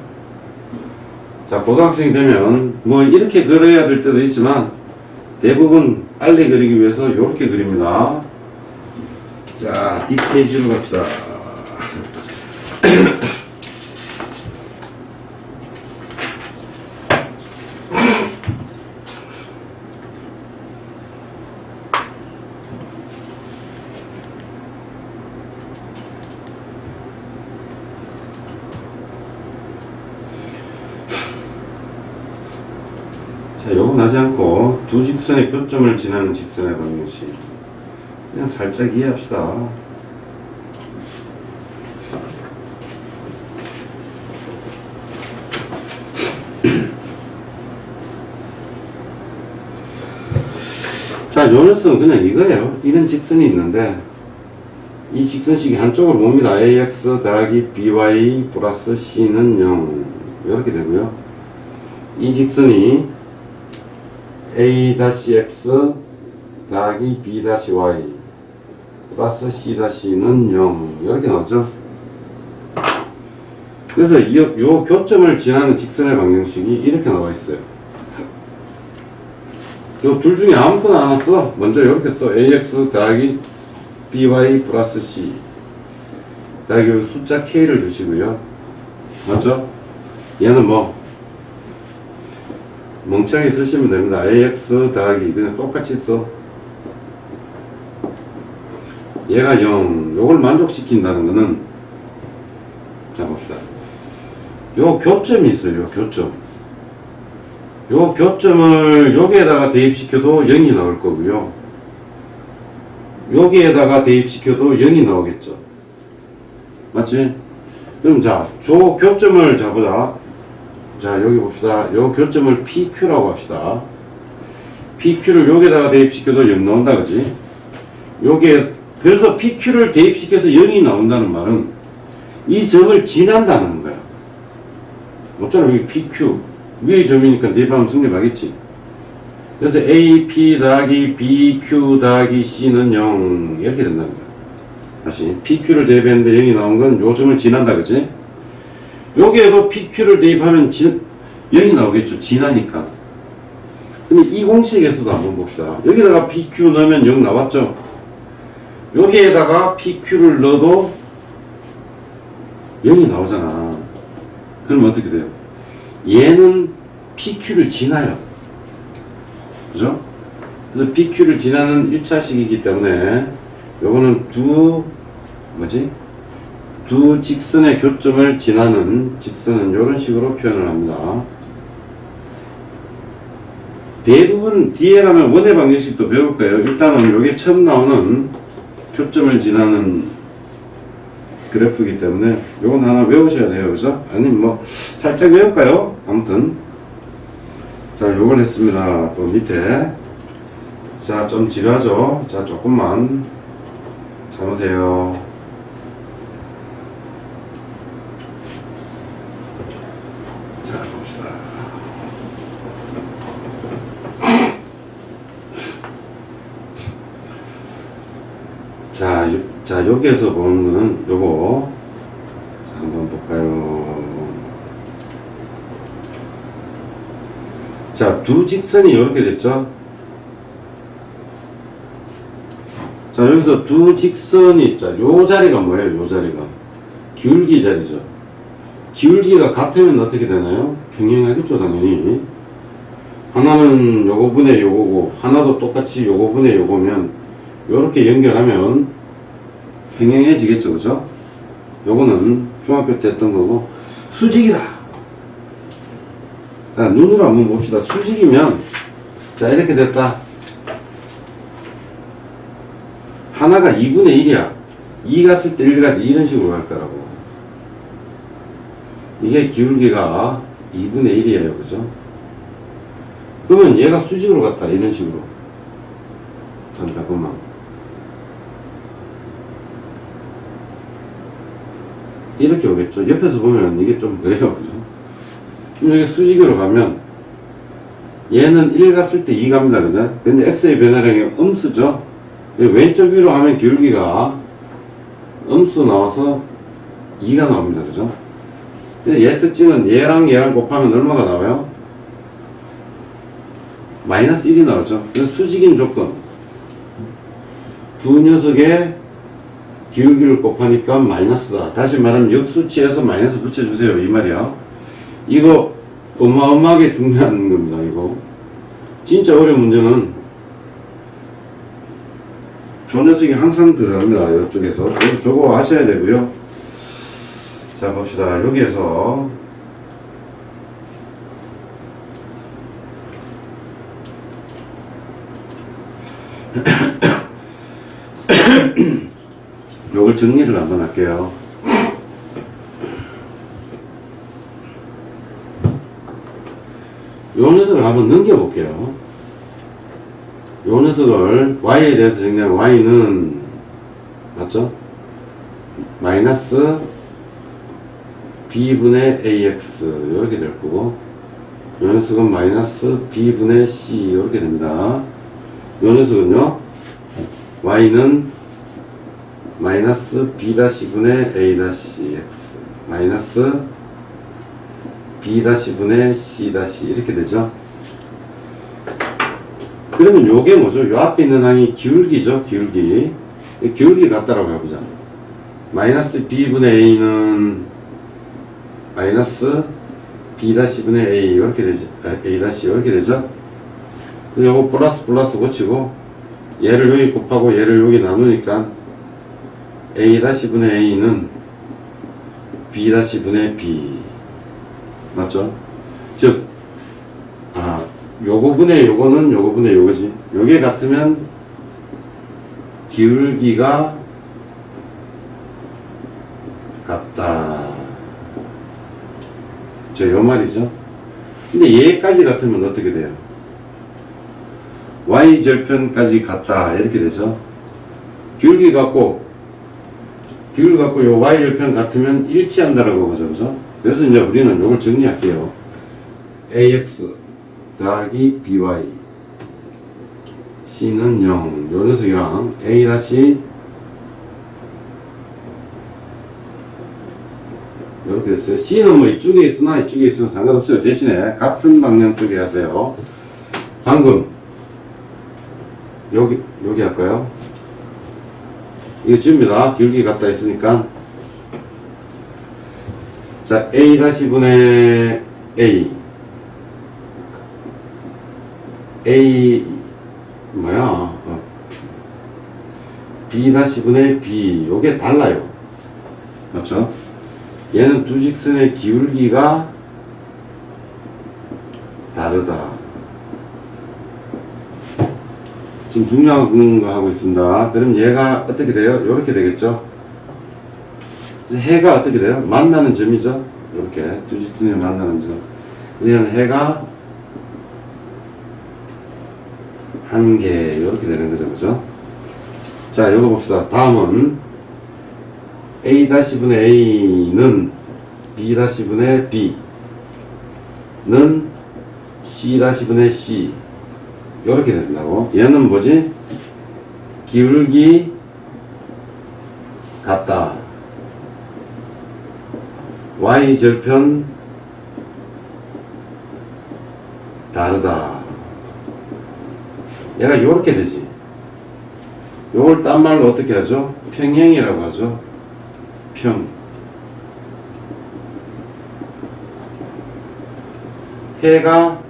자, 고등학생이 되면 뭐 이렇게 그려야 될 때도 있지만 대부분 빨리 그리기 위해서 이렇게 그립니다. 자, 뒷페이지로 갑시다. 자, 요건 하지 않고 두 직선의 교점을 지나는 직선의 방정식 그냥 살짝 이해합시다. 자, 요 녀석은 그냥 이거예요. 이런 직선이 있는데 이 직선식이 한쪽으로 봅니다. ax 더하기 by 플러스 c는 0 이렇게 되고요. 이 직선이 a-x 더하기 b-y 플러스 c-는 0 이렇게 나오죠. 그래서 요 교점을 지나는 직선의 방정식이 이렇게 나와 있어요. 요 둘 중에 아무거나 하나 써. 먼저 이렇게 써. ax 더하기 by 플러스 c 더하기 숫자 k를 주시고요. 맞죠? 얘는 뭐 멍청하게 쓰시면 됩니다. ax 더하기 그냥 똑같이 써. 얘가 0 요걸 만족시킨다는 거는 자 봅시다. 요 교점이 있어요. 요 교점. 요 교점을 여기에다가 대입시켜도 0이 나올 거고요. 여기에다가 대입시켜도 0이 나오겠죠. 맞지? 그럼 자, 저 교점을 잡으자. 자, 여기 봅시다. 요 교점을 PQ라고 합시다. PQ를 여기에다가 대입시켜도 0 나온다, 그지? 요게, 그래서 PQ를 대입시켜서 0이 나온다는 말은 이 점을 지난다는 거야. 어쩌나 여기 PQ. 위의 점이니까 대입하면 성립하겠지. 그래서 AP 더하기 BQ 더하기 C는 0. 이렇게 된다는 거야. 다시. PQ를 대입했는데 0이 나온 건 요 점을 지난다, 그지? 여기에도 PQ를 대입하면 0이 나오겠죠. 지나니까. 그럼 이 공식에서도 한번 봅시다. 여기다가 PQ 넣으면 0 나왔죠. 여기에다가 PQ를 넣어도 0이 나오잖아. 그럼 어떻게 돼요? 얘는 PQ를 지나요. 그죠? 그래서 PQ를 지나는 1차식이기 때문에 요거는 두 직선의 교점을 지나는 직선은 이런 식으로 표현을 합니다. 대부분 뒤에 가면 원의 방정식도 배울 거예요. 일단은 이게 처음 나오는 교점을 지나는 그래프이기 때문에 요건 하나 외우셔야 돼요. 그죠? 아니면 뭐 살짝 외울까요? 아무튼 자, 요걸 했습니다. 또 밑에 자, 좀 지루하죠? 자, 조금만 참으세요. 자, 봅시다. 자, 여기에서 보는 거는 요거. 자, 한번 볼까요? 자, 두 직선이 이렇게 됐죠? 자, 여기서 두 직선이 있죠. 요 자리가 뭐예요? 요 자리가. 기울기 자리죠. 기울기가 같으면 어떻게 되나요? 평행하겠죠, 당연히. 하나는 요거 분의 요거고, 하나도 똑같이 요거 분의 요거면, 요렇게 연결하면 평행해지겠죠, 그죠? 요거는 중학교 때 했던 거고, 수직이다! 자, 눈으로 한번 봅시다. 수직이면, 자, 이렇게 됐다. 하나가 2분의 1이야. 2 갔을 때 1 가지. 이런 식으로 갈 거라고. 이게 기울기가 2분의 1이에요. 그죠? 그러면 얘가 수직으로 갔다. 이런 식으로. 잠깐만. 이렇게 오겠죠. 옆에서 보면 이게 좀 그래요. 그죠? 여기 수직으로 가면 얘는 1 갔을 때 2 갑니다. 그죠? 근데 x의 변화량이 음수죠? 왼쪽 위로 하면 기울기가 음수 나와서 2가 나옵니다. 그죠? 근데 얘 특징은 얘랑 곱하면 얼마가 나와요? 마이너스 1이 나오죠. 그래서 수직인 조건. 두 녀석의 기울기를 곱하니까 마이너스다. 다시 말하면 역수치에서 마이너스 붙여주세요. 이 말이야. 이거 어마어마하게 중요한 겁니다. 이거. 진짜 어려운 문제는 저 녀석이 항상 들어갑니다. 이쪽에서. 그래서 저거 하셔야 되고요. 자, 봅시다. 여기에서 요걸 정리를 한번 할게요. 요 녀석을 한번 넘겨볼게요. 요 녀석을 y에 대해서 정리하면 y는 맞죠? 마이너스 b분의 ax 이렇게 될 거고, 요 녀석은 마이너스 b분의 c 이렇게 됩니다. 요 녀석은요, y는 마이너스 b-분의 a-x 마이너스 b-분의 c- 이렇게 되죠. 그러면 요게 뭐죠? 요 앞에 있는 항이 기울기죠. 기울기 같다라고 해보자. 마이너스 b분의 a는 마이너스 b-분의 a 이렇게 되죠. a- 이렇게 되죠. 요거 플러스 고치고 얘를 여기 곱하고 얘를 여기 나누니까 a-분의 a는 b-분의 b 맞죠? 즉 요거분의 요거는 요거분의 요거지. 요게 같으면 기울기가 같다. 요 말이죠. 근데 얘까지 같으면 어떻게 돼요? y절편까지 같다. 이렇게 되죠. 기울기 갖고 요 y절편 같으면 일치한다라고 보죠. 그죠? 그래서 이제 우리는 요걸 정리할게요. ax 더하기 by c는 0. 요 녀석이랑 a 다시 이렇게 됐어요. c는 뭐 이쪽에 있으나 이쪽에 있으면 상관없어요. 대신에 같은 방향 쪽에 하세요. 방금 여기 할까요? 이거 줍니다. 기울기 같다 했으니까. 자, a-분의 a b-분의 b 요게 달라요. 맞죠? 얘는 두 직선의 기울기가 다르다. 지금 중요한 거 하고 있습니다. 그럼 얘가 어떻게 돼요? 이렇게 되겠죠? 해가 어떻게 돼요? 만나는 점이죠? 이렇게 두 직선이 만나는 점. 얘는 해가 한 개 이렇게 되는 거죠, 그죠? 자, 이거 봅시다. 다음은 a-분의 a는 b-분의 b는 c-분의 c 이렇게 된다고. 얘는 뭐지? 기울기 같다. y절편 다르다. 얘가 요렇게 되지. 요걸 딴 말로 어떻게 하죠? 평행이라고 하죠. 해가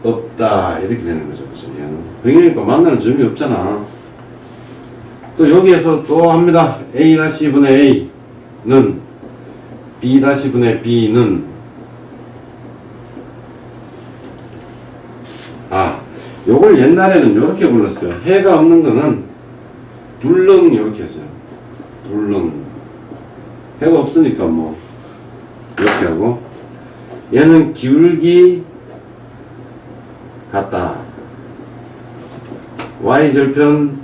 없다 이렇게 되는 거죠. 그죠? 얘는 평행이니까 만나는 점이 없잖아. 또 여기에서 또 합니다. a-분의 a는 b-분의 b는 요걸 옛날에는 요렇게 불렀어요. 해가 없는 거는 불능 이렇게 했어요. 불능. 해가 없으니까 뭐 이렇게 하고, 얘는 기울기 같다. y절편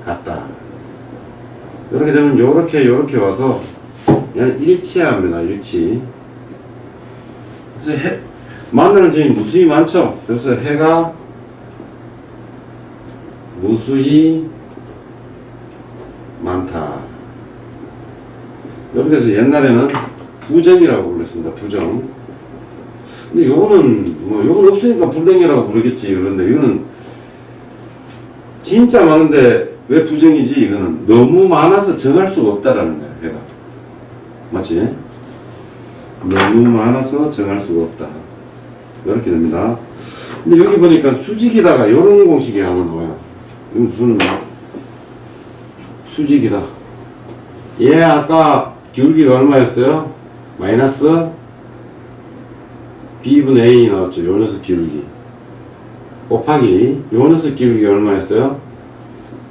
같다. 이렇게 되면 요렇게 와서 얘는 일치합니다. 일치. 그래서 만나는 점이 무수히 많죠. 그래서 해가 무수히 많다. 이렇게 해서 옛날에는 부정이라고 불렀습니다. 부정. 근데 요거는 없으니까 불량이라고 부르겠지. 그런데 이거는 진짜 많은데 왜 부정이지? 이거는 너무 많아서 정할 수가 없다라는 거야. 해가. 맞지? 너무 많아서 정할 수가 없다. 이렇게 됩니다. 근데 여기 보니까 수직이다가 이런 공식이 하나 나와요. 이거 무슨 수직이다. 얘 아까 기울기가 얼마였어요? 마이너스 b분의 a 나왔죠. 요 녀석 기울기 곱하기 요 녀석 기울기가 얼마였어요?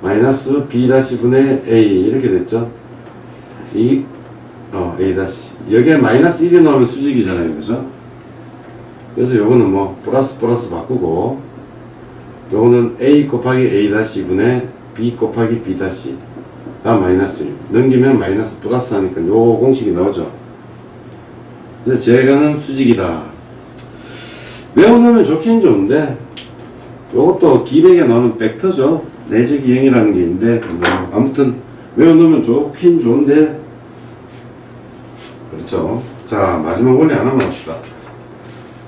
마이너스 b-분의 a 이렇게 됐죠. a 다시 여기에 마이너스 1이 나오면 수직이잖아요. 그죠? 그래서 요거는 뭐 플러스 바꾸고 요거는 a 곱하기 a-분의 b 곱하기 b-가 마이너스 1 넘기면 마이너스 플러스 하니까 요 공식이 나오죠. 그래서 제가는 수직이다. 외워놓으면 좋긴 좋은데 요것도 기백에 나오는 벡터죠. 내적 이행이라는 게 있는데 뭐 아무튼 외워놓으면 좋긴 좋은데 그렇죠. 자, 마지막 원리 하나만 합시다.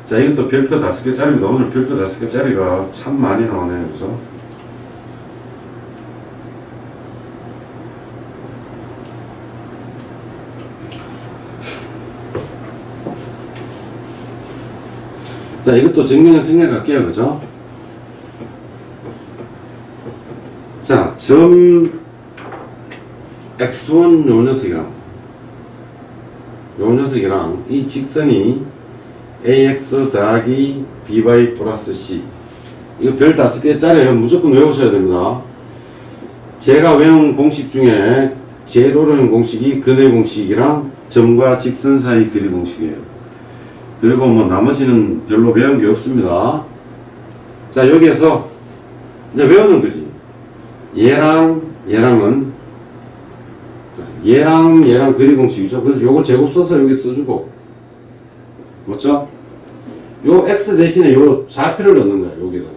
자, 이것도 별표 5개짜리입니다. 오늘 별표 5개짜리가 참 많이 나오네요. 그죠? 자, 이것도 정면을 생략할게요. 그죠? 자, 점 x1 요 녀석이랑 이 직선이 ax 더하기 by 플러스 c 이거 별 5개짜리예요. 무조건 외우셔야 됩니다. 제가 외운 공식 중에 제일 어려운 공식이 근의 공식이랑 점과 직선 사이 거리 공식이에요. 그리고 뭐 나머지는 별로 외운 게 없습니다. 자, 여기에서 이제 외우는 거지. 얘랑 거리 공식이죠. 그래서 요거 제곱 써서 여기 써주고, 맞죠? 요 x 대신에 요 좌표를 넣는 거야. 여기다가.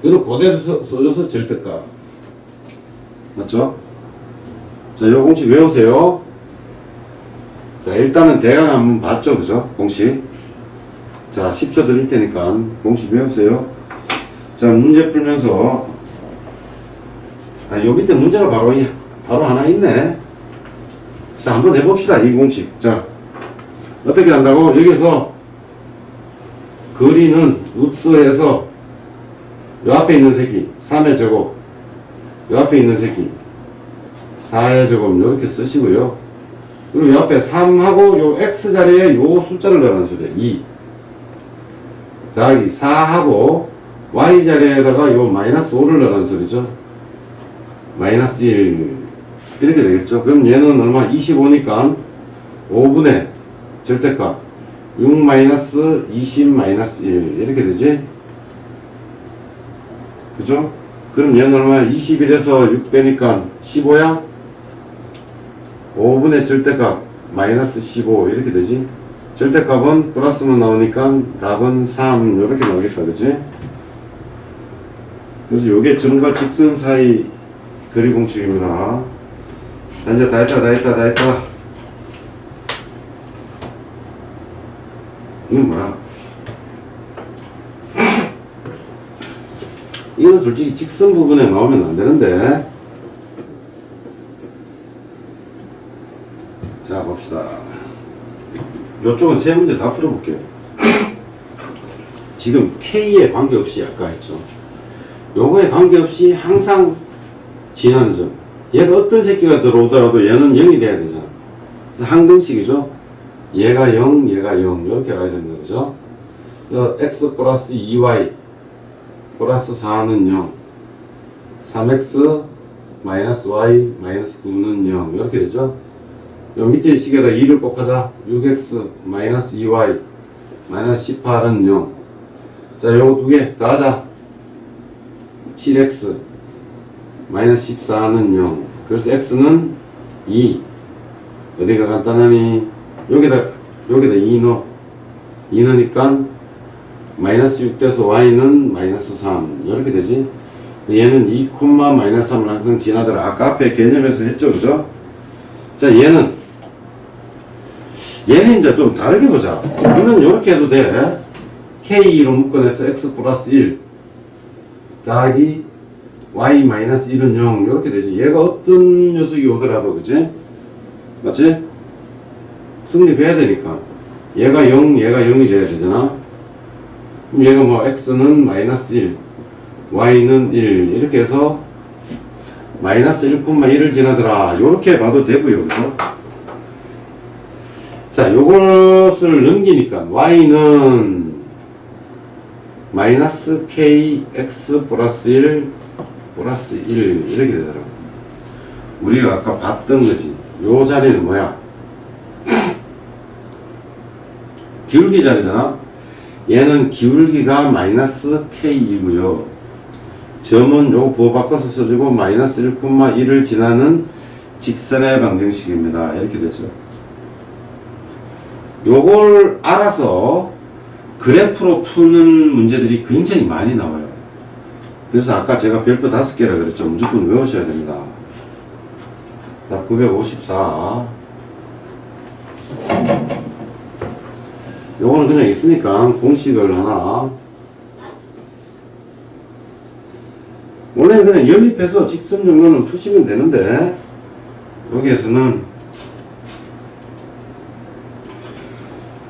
그리고 그대로 써줘서 절대값. 맞죠? 자, 요 공식 외우세요. 자, 일단은 대강 한번 봤죠. 그죠? 공식. 자, 10초 드릴 테니까 공식 외우세요. 자, 문제 풀면서 요 밑에 문제가 바로 하나 있네. 자, 한번 해봅시다. 이 공식. 자, 어떻게 한다고? 여기서 거리는 루트에서 요 앞에 있는 새끼 3의 제곱, 요 앞에 있는 새끼 4의 제곱 이렇게 쓰시고요. 그리고 요 앞에 3하고 요 x 자리에 요 숫자를 넣으라는 소리예요. 2 더하기 4하고 y 자리에다가 요 마이너스 5를 넣으라는 소리죠. 마이너스 1 이렇게 되겠죠. 그럼 얘는 얼마? 25니까 5분의 절대값 6 마이너스 20 마이너스 1 이렇게 되지. 그죠? 그럼 얘는 얼마야? 21에서 6 빼니까 15야? 5분의 절대값 마이너스 15 이렇게 되지. 절대값은 플러스만 나오니까 답은 3 이렇게 나오겠다. 그치? 그래서 요게 점과 직선 사이 거리 공식입니다. 자, 이제 다 했다. 이건 뭐야? 이건 솔직히 직선 부분에 나오면 안 되는데. 자, 봅시다. 요쪽은 세 문제 다 풀어볼게요. 지금 K에 관계없이 아까 했죠. 요거에 관계없이 항상 지나는 점. 얘가 어떤 새끼가 들어오더라도 얘는 0이 돼야 되잖아. 그래서 항등식이죠. 얘가 0, 얘가 0 이렇게 가야 된다. 그죠? x 플러스 2y 플러스 4는 0, 3x 마이너스 y 마이너스 9는 0 이렇게 되죠. 요 밑에 식에다 2를 곱하자. 6x 마이너스 2y 마이너스 18은 0. 자, 요거 두 개 더하자. 7x 마이너스 14는 0. 그래서 x는 2. 어디가 간단하니? 여기다 2 넣어. 2 넣으니까 마이너스 6 돼서 y는 마이너스 3 이렇게 되지. 얘는 2, 마이너스 3을 항상 지나더라. 아까 앞에 개념에서 했죠, 그죠? 자, 얘는 이제 좀 다르게 보자. 얘는 이렇게 해도 돼. K로 묶어내서 x 플러스 1 더하기 y 마이너스 1은 0 이렇게 되지. 얘가 어떤 녀석이 오더라도, 그치? 맞지? 성립해야 되니까. 얘가 0, 얘가 0이 돼야 되잖아. 그럼 얘가 뭐 x는 마이너스 1 y는 1 이렇게 해서 마이너스 1,1을 지나더라. 요렇게 봐도 되고요, 그죠? 자, 요것을 넘기니까 y는 마이너스 kx 플러스 1 이렇게 되더라고. 우리가 아까 봤던 거지. 요 자리는 뭐야? 기울기 자리잖아. 얘는 기울기가 마이너스 k이고요. 점은 요거 부호 바꿔서 써주고 마이너스 1,1을 지나는 직선의 방정식입니다. 이렇게 되죠. 요걸 알아서 그래프로 푸는 문제들이 굉장히 많이 나와요. 그래서 아까 제가 별표 5개라 그랬죠. 무조건 외우셔야 됩니다. 자, 954. 요거는 그냥 있으니까 공식을 하나. 원래는 그냥 연립해서 직선 정도는 푸시면 되는데, 여기에서는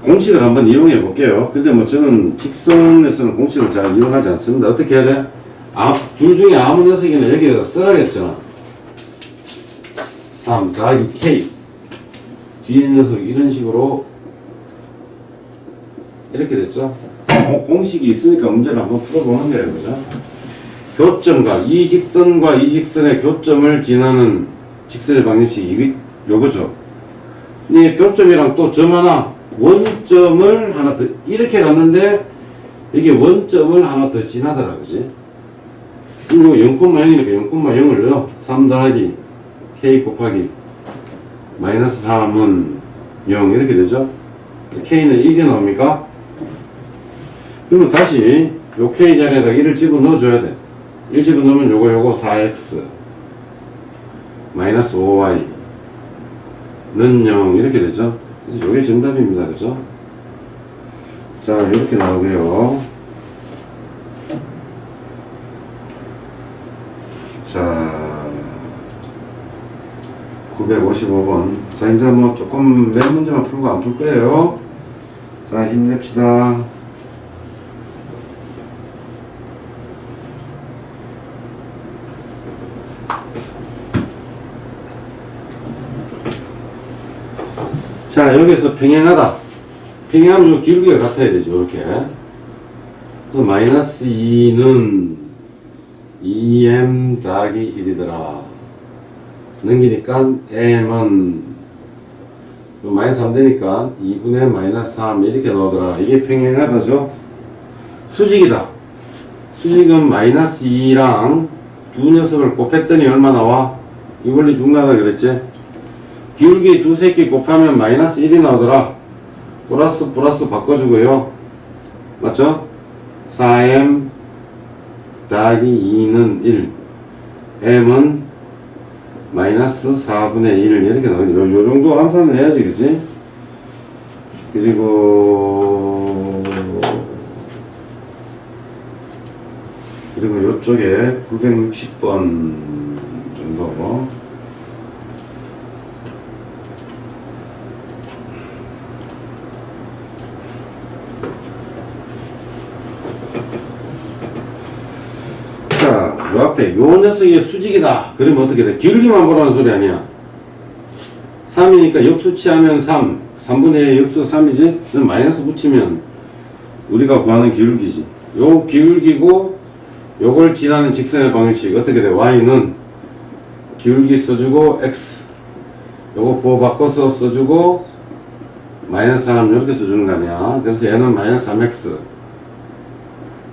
공식을 한번 이용해 볼게요. 근데 뭐 저는 직선에서는 공식을 잘 이용하지 않습니다. 어떻게 해야 돼? 둘 중에 아무 녀석이나 여기에다 쓰라겠잖아. 3 더하기 k. 뒤에 녀석 이런 식으로 이렇게 됐죠? 공식이 있으니까 문제를 한번 풀어보는 거예요. 그죠? 교점과 이 직선의 교점을 지나는 직선의 방정식이 요거죠. 이 교점이랑 또 점 하나, 원점을 하나 더, 이렇게 갔는데, 이게 원점을 하나 더 지나더라, 그지? 그럼 이거 0,0이니까 0,0을 넣어. 3 더하기 k 곱하기 마이너스 3은 0 이렇게 되죠? k는 1이 나옵니까? 그러면 다시 요 k 자리에다가 1을 집어넣어 줘야 돼. 1 집어넣으면 요거 4x 마이너스 5y 는 0 이렇게 되죠? 그래서 요게 정답입니다. 그죠? 자, 이렇게 나오고요. 자, 955번. 자, 이제 뭐 조금 몇 문제만 풀고 안 풀 거예요. 자, 힘냅시다. 자, 여기서 평행하다. 평행하면 요 기울기가 같아야 되죠. 이렇게. 그래서 마이너스 2는 2m 더하기 1이더라. 넘기니까 m은 마이너스 3 되니까 2분의 마이너스 3 이렇게 나오더라. 이게 평행하다죠. 수직이다. 수직은 마이너스 2랑 두 녀석을 곱했더니 얼마 나와? 이 원리 중나다 그랬지? 기울기 두세 개 곱하면 마이너스 1이 나오더라. 플러스 바꿔주고요. 맞죠? 4m 더하기 2는 1. m은 마이너스 4분의 1 이렇게 나오죠. 요 정도 함수는 해야지, 그치? 그리고 요쪽에 960번 정도. 자, 요 앞에 요 녀석이 수직이다. 그러면 어떻게 돼? 기울기만 보라는 소리 아니야. 3이니까 역수치하면 3. 3분의 역수 3이지? 그럼 마이너스 붙이면 우리가 구하는 기울기지. 요 기울기고 요걸 지나는 직선의 방정식 어떻게 돼? y는 기울기 써주고 x 요거 부호 바꿔서 써주고 마이너스 3 이렇게 써주는 거 아니야. 그래서 얘는 마이너스 3x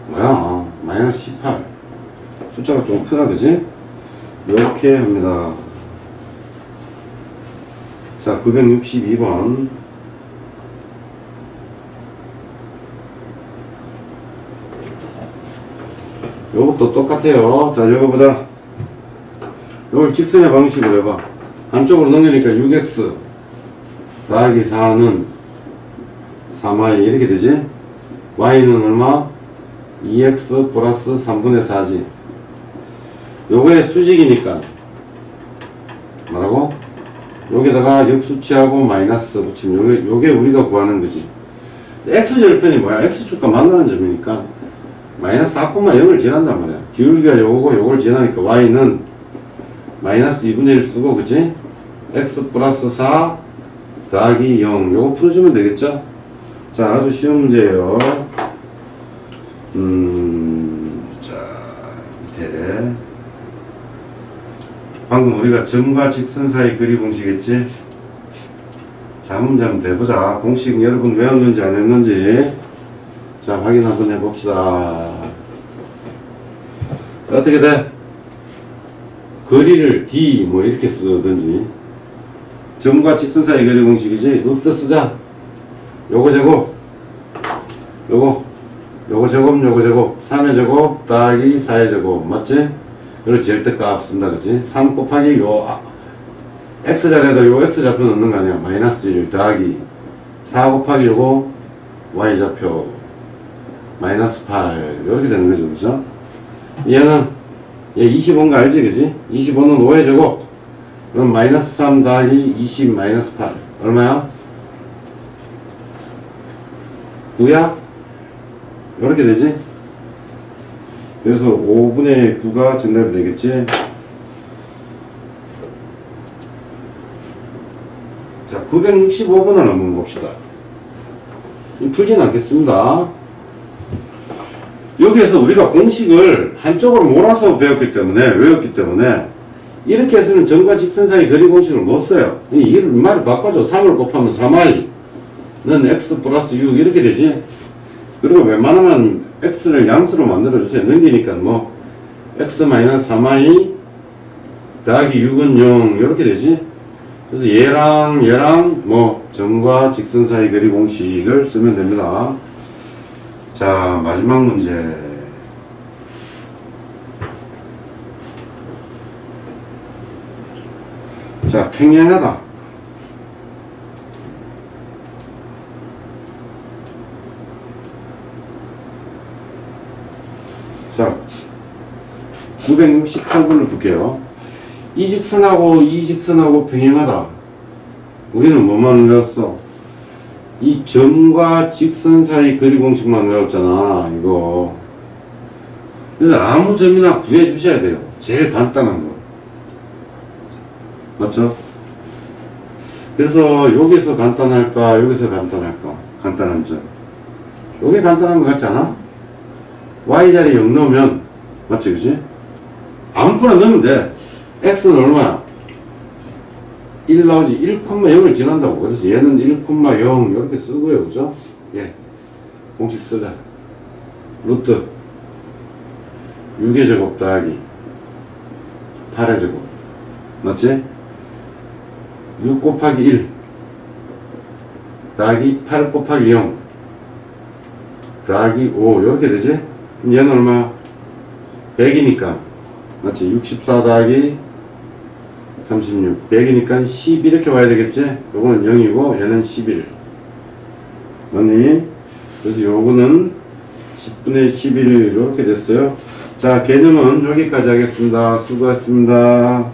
뭐야? 마이너스 18 숫자가 좀 크다, 그지? 이렇게 합니다. 자, 962번. 요것도 똑같아요. 자, 요거 보자. 요걸 직선의 방식으로 해봐. 한쪽으로 넘기니까 6x 더하기 4는 3y 이렇게 되지? y는 얼마? 2x 플러스 3분의 4지. 요거의 수직이니까 뭐라고? 여기다가 역수치하고 마이너스 붙이면 요게 우리가 구하는 거지. x절편이 뭐야? x축과 만나는 점이니까 마이너스 4,0을 지난단 말이야. 기울기가 요거고 요걸 지나니까 y는 마이너스 2분의 1 쓰고, 그치? x 플러스 4 더하기 0 요거 풀어주면 되겠죠? 자, 아주 쉬운 문제예요. 자, 밑에 방금 우리가 점과 직선 사이 거리 공식 했지? 자, 문제 한번 해보자. 공식 여러분 외웠는지 안 했는지 자, 확인 한번 해봅시다. 자, 어떻게 돼? 거리를 d 뭐 이렇게 쓰든지, 점과 직선 사이 거리 공식이지. 루트 쓰자. 요거 제곱, 요거 제곱, 요거 제곱, 3의 제곱 더하기 4의 제곱, 맞지? 그리고 절대값 쓴다, 그치? 3 곱하기 x자리에다 요 x좌표 넣는 거 아니야. 마이너스 1 더하기 4 곱하기 요거 y좌표 마이너스 8 이렇게 되는 거죠, 그죠? 얘 25인 거 알지, 그지? 25는 5의 제곱, 그럼 마이너스 3 더하기 20 마이너스 8 얼마야? 9야? 이렇게 되지? 그래서 5분의 9가 정답이 되겠지? 자, 965번을 한번 봅시다. 풀진 않겠습니다. 여기에서 우리가 공식을 한쪽으로 몰아서 배웠기 때문에, 외웠기 때문에, 이렇게 해서는 점과 직선 사이 거리 공식을 못 써요. 이 말을 바꿔줘. 3을 곱하면 3i는 x 플러스 6 이렇게 되지? 그리고 웬만하면 x를 양수로 만들어주세요. 넘기니까 뭐, x 마이너스 3i 더하기 6은 0 이렇게 되지? 그래서 얘랑 뭐 점과 직선 사이 거리 공식을 쓰면 됩니다. 자, 마지막 문제. 자, 평행하다. 자, 968번을 볼게요. 이 직선하고 평행하다. 우리는 뭐만 외웠어? 이 점과 직선 사이 거리 공식만 외웠잖아, 이거. 그래서 아무 점이나 구해 주셔야 돼요. 제일 간단한 거. 맞죠? 그래서 여기서 간단할까, 여기서 간단할까? 간단한 점. 요게 간단한 거 같지 않아? y자리에 0 넣으면, 맞지, 그지? 아무거나 넣으면 돼. x는 얼마야? 1 나오지. 1,0을 지난다고. 그래서 얘는 1,0 이렇게 쓰고요. 그죠? 예. 공식 쓰자. 루트 6의 제곱 더하기 8의 제곱. 맞지? 6 곱하기 1 더하기 8 곱하기 0 더하기 5 이렇게 되지? 그럼 얘는 얼마? 100이니까. 맞지? 64 더하기 36 100이니까 10 이렇게 와야 되겠지? 요거는 0이고 얘는 11 맞니? 그래서 요거는 10분의 11 이렇게 됐어요. 자, 개념은 여기까지 하겠습니다. 수고하셨습니다.